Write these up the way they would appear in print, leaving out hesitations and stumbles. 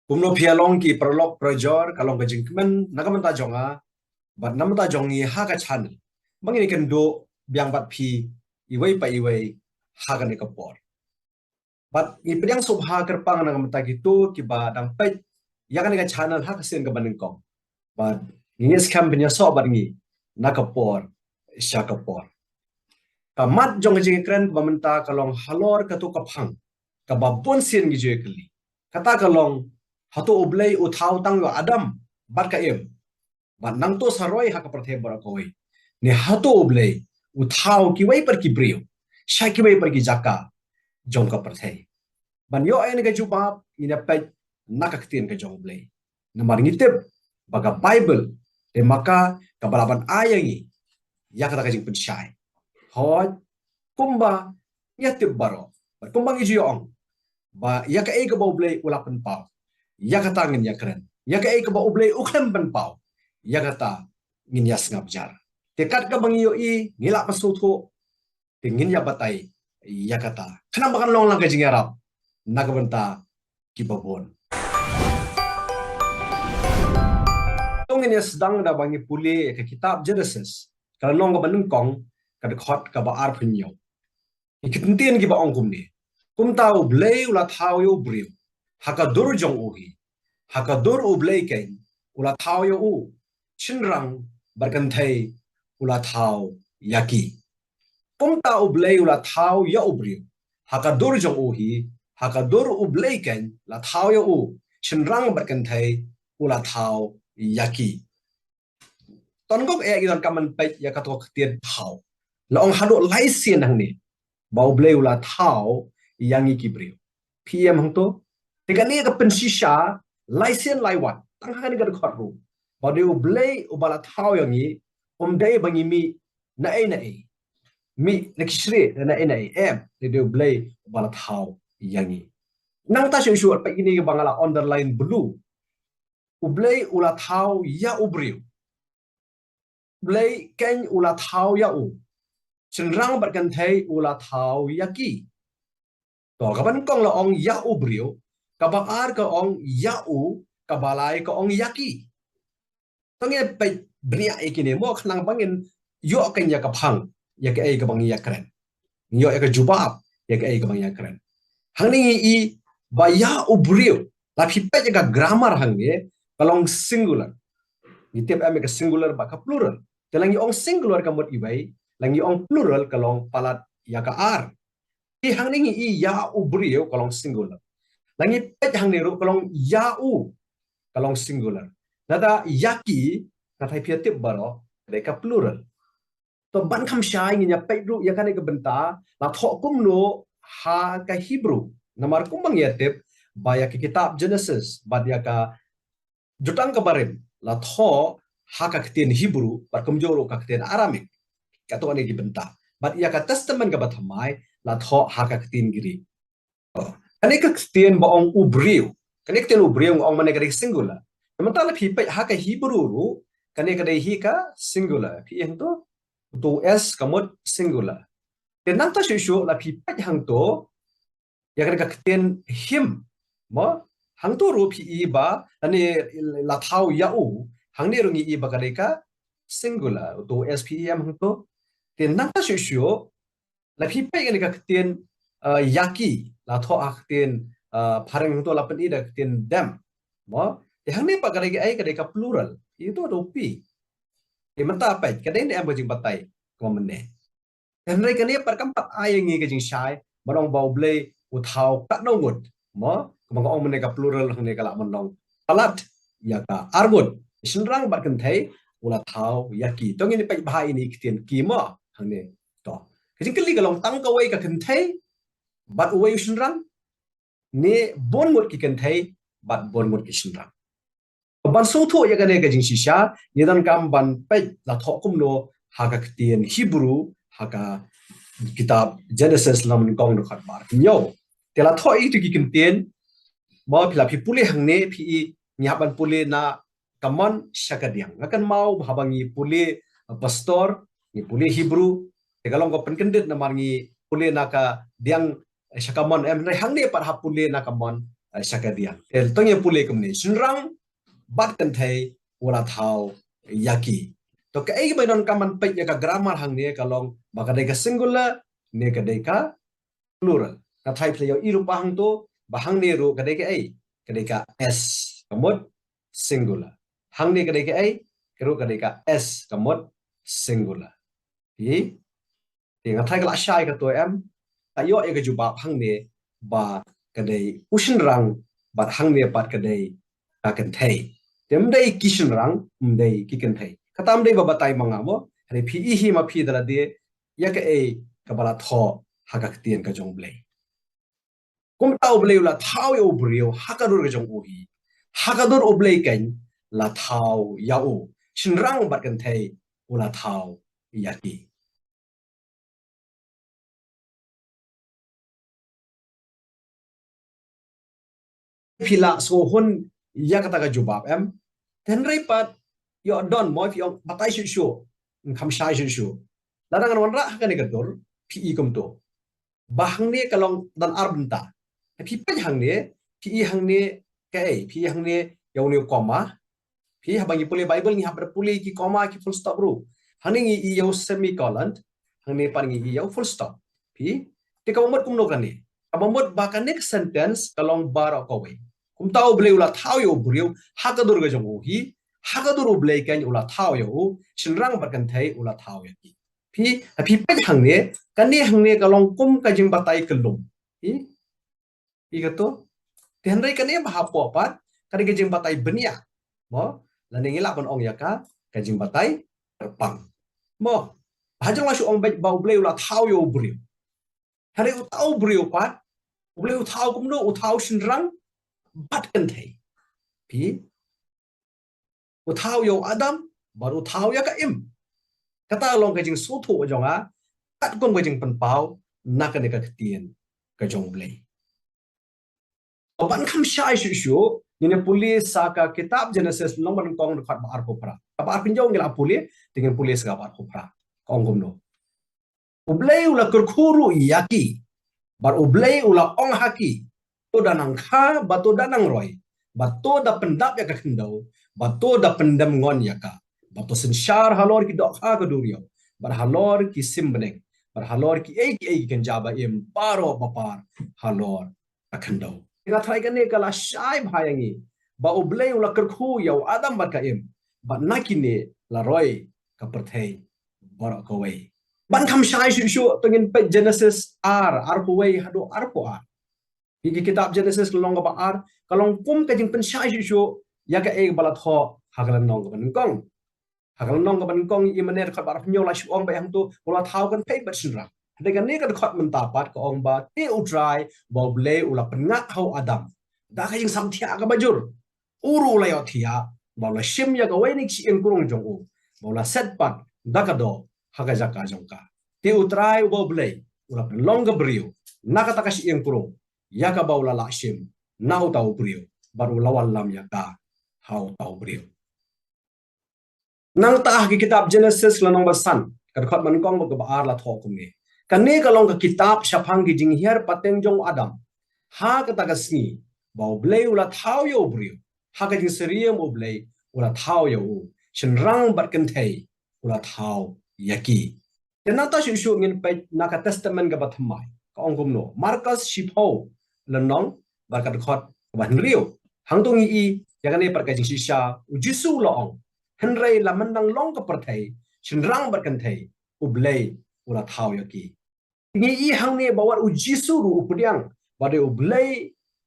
Kumno pialong ki prolog projor kalong ka jingkmen nakamanta jonga bat namata jongi ha ka channel bangini ken do biang bat phi iwei pa iwei ha ka ne ka por bat ni priang subha kerpang nakamata gitu ki ba dang pe ya ka ne ka channel ha ka sen ka baning kong bat ngis kam benya so bat ngi na ka por sha ka por ka mat jong jing kren bamenta kalong halor ka to ka phang ka ba bon sen gi je kli kata kalong hatu ublay utaw tang yo adam bat ka em bat nang to saroy ha ka prathe bara koi ni hatu ublay utaw ki wai par ki brio sha ki wai par ki jaka jong ka prathe ban yo ai ga jubab ina pe nakaktin ka jong ublay namar ngitep baga bible te maka ka balaban ayangi ya kata ka jing pen shai hoj kumba ya tip baro kumbang iji ong ba ya ka e ka ublay ulapan pau ya kata ngin ya keren ya ka e ka ba ublay uklem ban pau ya kata ngin ya sngap jar tekat ka bang yo i ngila pasutho te ngin ya batai ya kata kana makan long lang ka jing arab nagabanta kibabon tongin ya sedang da bangi puli ke kitab Genesis kalau nong ka banung kong ka de khot ka ba ar phnyo ikintien ki ba ong kumni kum tau blay ula thau yo briu hakadur jong uhi hakadur ublay kain ula thau yo u chinrang barkanthai ula thau yaki kum ta ublay ula thau ya ubriu hakadur jong uhi hakadur ublay kain la thau yo u chinrang barkanthai ula thau yaki ton gok e gidan kaman pe ya ka to khtian thau la ong halo lai sien hang ni ba ublay ula thau yangi ki briu pm hang to tikani ka pensisha laisen laiwan tanghani ga khot ru body ublay ubala thau yangi dai bangi mi na e mi nakishre na e em de ublay ubala thau yangi nang ta shu pa ini ga bangala underline blue ublay ula thau ya ubriu ublay ken ula thau ya u chenrang barkan thai ula thau yaki to kaban kong la ong ya ubriu kabak ar ka ong ya u kabalai ka ong yaki tonge pe bria ikine mo khnang bangin yo kan ya ka phang ya ka ai ka bang ya kren yo ka jubab ya ka ai ka bang ya kren hangni i ba ya ubriu la phi pe ka grammar hangne kalong singular itep ame ka singular ba ka plural telangi ong singular ka mot ibai langi ong plural kalong palat ya ka ar i hangni i ya ubriu kalong singular langi pet hang ni ru kalong yau kalong singular nada yaki katai piatip baro mereka plural to ban kham shai ngi nya pet ru ya kan ke benta la tho kum no ha ka hebrew namar kum bang yatip ba ya ki kitab Genesis ba dia ka jutang ka barim la tho ha ka ktin hebrew par kum joro ka ktin aramik ka to ani ki benta ba ya ka testament ka bathamai la tho ha ka ktin giri kanik ktin ba ong ubriu kanik ten ubriu ong mane ka singular sementara phi pe ha ka hebrew ru kanik ka hi ka singular phi yang to s kamot singular tenang ta shu la phi pe hang to ya ka ktin him mo hang to ru phi i ba ani la thau ya u hang ne ru ngi i ba ka singular to spm hang to tenang ta shu la phi pe ka ktin yaki la tho aktin pareng to la pen ida ktin dam mo te hang ne pa ka ai ka plural itu do pi e mata pa ka dei ne am jing batai ko mane dan rai ka ne par kam pat ai ngi ka jing shai barong bau blei u thau ka no ngut mo ko ong mane ka plural hang ne ka la mon long palat ya ka argut sinrang bar kan thai ula thau yaki to ngi pa bhai ni ktin ki mo hang ne to ka jing kli ka long tang ka wai ka kan thai bat uway sinrang ne bon mot ki kan thai bat bon mot ki sinrang ban so tho ya gane ga jing shisha ni dan kam ban pe la tho kum no ha ka ktin hebrew ha ka kitab Genesis lam kong no khat bar nyo te la tho i tu ki kan ten mo phila phi puli hang ne phi nya ban puli na kaman shakadiang akan mau bhabangi puli pastor ni puli hebrew te galong ko pen kendit na marngi puli na ka diang shakamon em hang ne par hapule na kamon syakadia el tongye pule kumni shinrang bat kan thai wala thau yaki to ka ei bainon kaman pe ya ka grammar hang ne ka long ba ka dai ka singular ne ka dai ka plural ka thai play i ru pa hang to ba hang ne ru ka dai ka ei ka dai ka s kamot singular hang ne ka dai ka ei ka ru ka dai ka s kamot singular hi thì nga thai ka la shai ka to em ayo e ka ju ba hang ne ba ka dai ushin rang ba hang ne pat ka dai ka kan thai tem dai kishin rang dai ki kan thai katam dai ba batai manga mo re phi hi ma phi dala de ya ka e ka bala tho ha ka tien ka jong blai kum tau blai la thau yo brio ha ka dur ka jong u hi ha ka dur o blai kan la thau ya u shin rang bat kan thai ula thau ya ki phila so hon ya kata ka jubab em ten rai pat yo don moi fi ong batai shu shu kham shai shu shu ladang an wanra ka ne ka dor pi i kom to bahang ne kalong dan arbenta pi pe hang ne pi i hang ne ka ei pi hang ne yo ne koma pi ha bang pule bible ni ha ber pule ki koma ki full stop ru hang ne i yo semicolon hang ne pan i yo full stop pi te ka mot kum no kan ne ka mot ba ka next sentence kalong bar ko we kum tau ble ula thau yo buriu ha ka dur ga jong hi ha ka dur ble kan ula thau yo shin rang bar kan thai ula thau ya ki pi pe hang ne kan ne hang ne kalong kum ka jing batai kelum i ga to ten rai kan ne ba po pat ka ge jing batai benia mo la ne ngila bon ong ya ka jing batai terpang mo hajang la shu ong ba ble ula thau yo buriu hari u tau buriu pat ble u thau kum no u thau shin rang bat kan thai pi u thau yo adam baru thau ya ka im kata long ka jing su thu jong a kat kom ka jing pan pau na ka ne ka tien ka jong blai ban kham shai shu shu ni pulis sa ka kitab genesis long ban kong khat ba ar ko pra ka ba pin jong la pulis dengan pulis ga ba ko pra kong gom no ublai ula kur khuru yaki bar ublai ula ong haki to danang kha ba to danang roi ba to da pendap ya ka kendau ba to da pendam ngon ya ka ba to sensyar halor ki dok kha ka durio bar halor ki simbeneng bar halor ki ei kan jaba im paro bapar halor akhendau ina thai kan ne kala shai bhayangi ba ublai ula kur khu yo adam ba ka im ba nakine la roi ka perthei bar ko wei ban kham shai shu shu tengin pe genesis ar po wei hado ar po ar Higi kitab Genesis long ba ar kalong kum ka jing pen shai shu ya ka e balat ho hagalan nong ban kong hagalan nong ban kong i maner khat bar nyo la shu ong ba yang tu bola thau kan pe bat shin ra de kan ne ka khat men ta pat ko ong ba te u try bo ble u la pen nga hau adam da ka jing sam thia ka bajur uru la yo thia bo la shim ya ka wei ni chi en kurung jong u bo la set pat da ka do haga jaka jong ka te u try bo ble u la pen long ga brio na ka ta ka shi en kurung ya ka baula la shim nau tau brio baru lawan lam ya ka hau tau brio nang ta ki kitab Genesis la nomor san ka khat man kong ba ar la tho kum ni kan ne ka long ka kitab shapang gi jing hier pateng jong adam ha ka ta ka sni bau blei ula thau yo brio ha ka jing seriam o blei ula thau yo shin rang bat kan thei ula thau yaki kenata shu shu ngin pe na ka testament ga bathamai ka ong kum no Marcus Shipho lenong barkat khot ban riu hang tung i ya kan ne par ka jing shisha u jisu long henrei la mandang long ka par thai shin rang bat kan thai u blei ula thau yaki ngi i hang ne bawat u jisu ru upiang bade u blei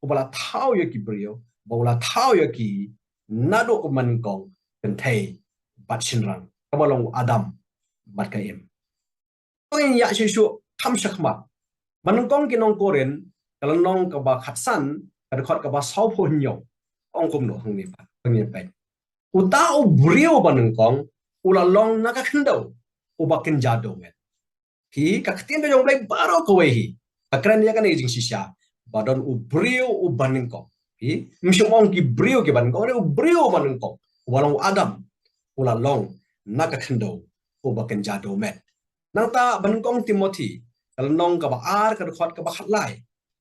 u bala thau yaki brio bawla thau yaki nado ko man kong kan thai bat shin rang ka balong adam bat ka em oi ya shishu tham shakma manung kong kinong koren kalau nong ka ba khatsan ka khot ka ba sau pho nyo ong kum no hang ni ba hang ni pai u ta u brio ba nung kong u la long na ka khndau u ba kin ja do met hi ka khtin be jong lai baro ko we hi ka kran ya ka ne jing shisha ba don u brio u ba nung kong hi mshong ong ki brio ki ban kong u brio ba nung kong u long adam u la long na ka khndau u ba kin ja do met nang ta ban kong Timothy kalau nong ka ba ar ka khot ka ba khat lai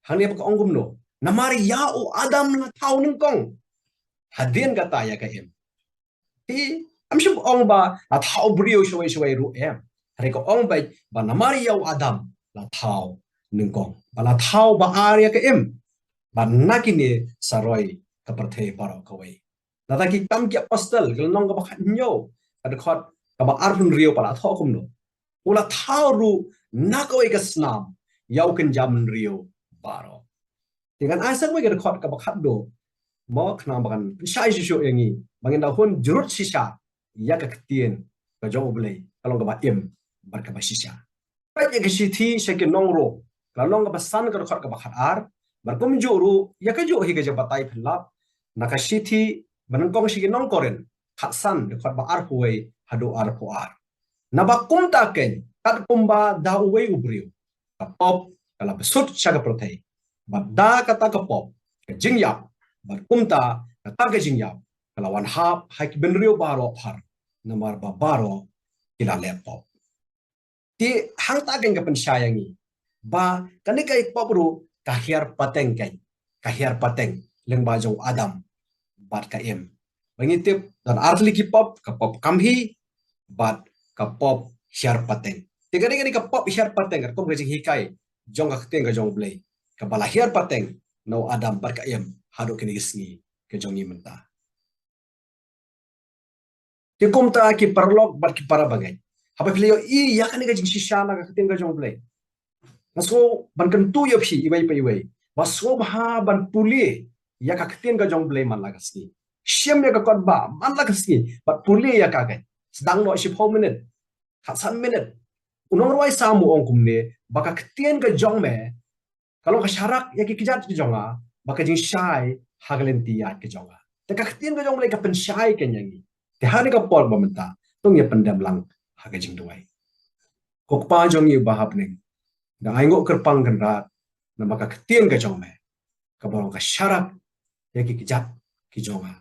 hang ne ba ong gum no Namari yao Adam la tau nengkong. Hadien kata ya ka em. Ti am shup ong ba la tau brio shway ru em. Hari ko ong ba namari yao Adam la tau nengkong. Ba la tau ba arya ka em. Ba nakini saroi ka perthei paro kawai. Tata ki tam ki apostle kal nong ka ba nyo. Kada khot ka ba arhun rio pala tho kum no. Ula tau ru nakawai ka snam. Yau kan jam rio baro. Dengan asal we kada khot ka ba khat do. Mo khna bakan shai shu yangi bangin da hun jurut sisa ya ka ktien ka jong oblei kalong ka ba em bar ka ba sisa pa ya ka sithi se ke nong ro kalong ka ba san ka khot ka ba khat ar bar kum ju ru ya ka ju hi ka ja batai phlap na ka sithi banan kong si ke nong koren khat san de khot ba ar huai hadu ar pu ar na ba kum ta ken kat kum ba da uwei ubriu ka pop kala besut cha ka prothei ba da ka ta ka pop ka jing ya kumta kata jingyap kalawan hap haik benrio baro par namar ba baro kila laptop ti hang ta gen kapen sayangi ba kani kai popru kahiar pateng leng ba jong Adam bat ka em bangitip dan arli ki pop ka pop kamhi bat ka pop hiar pateng ti gani ka pop hiar pateng kom ga jing hikai jong ka teng ga jong blai ka bala hiar pateng no Adam bat ka em hado kini gisngi ke jongi menta. Ti kumta ki parlok bat ki para bagai. Haba kleo I ya kani ka jing shishana ka ketin ka jong play. Nasko ban kan tu yo phi iwai pa iwai. Baso bha ban puli ya ka ketin ka jong play man lagasni. Shem ya ka kot ba man lagasni bat puli ya ka kai. Sedang no 10 minit. Khasan minit. Unong roi samu ong kumne baka ketin ka jong me. Kalau ka syarak ya ki kijat ki jonga baka jing syai hagalenti ya ke jonga. Teka ketin ka jong play ka pen syai ken yangi. Te hari ka pol bamenta tung ya pendam lang haga jing duai. Kok pa jong yu bahap ning. Na aingo kerpang kenrat na maka ketien ka jong me. Ka barong ka syarak ya ki kijat ki jonga.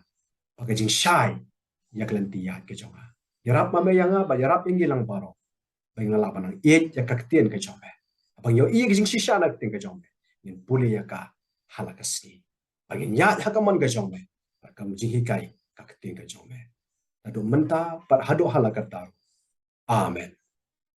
Baka jing syai ya kelenti ya ke jonga. Yarap mame yanga ba yarap ingi lang baro. Ba ngala panang iet ya ka ketien ka jong me. Abang yo iya jing sisa na ketien ka jong me. Nin puli ya ka halakasni. Bagi nyat hakaman ka jong me. Ka mujing hikai ka ketien ka jong me. Adu menta par hadu halakat taru. Amen.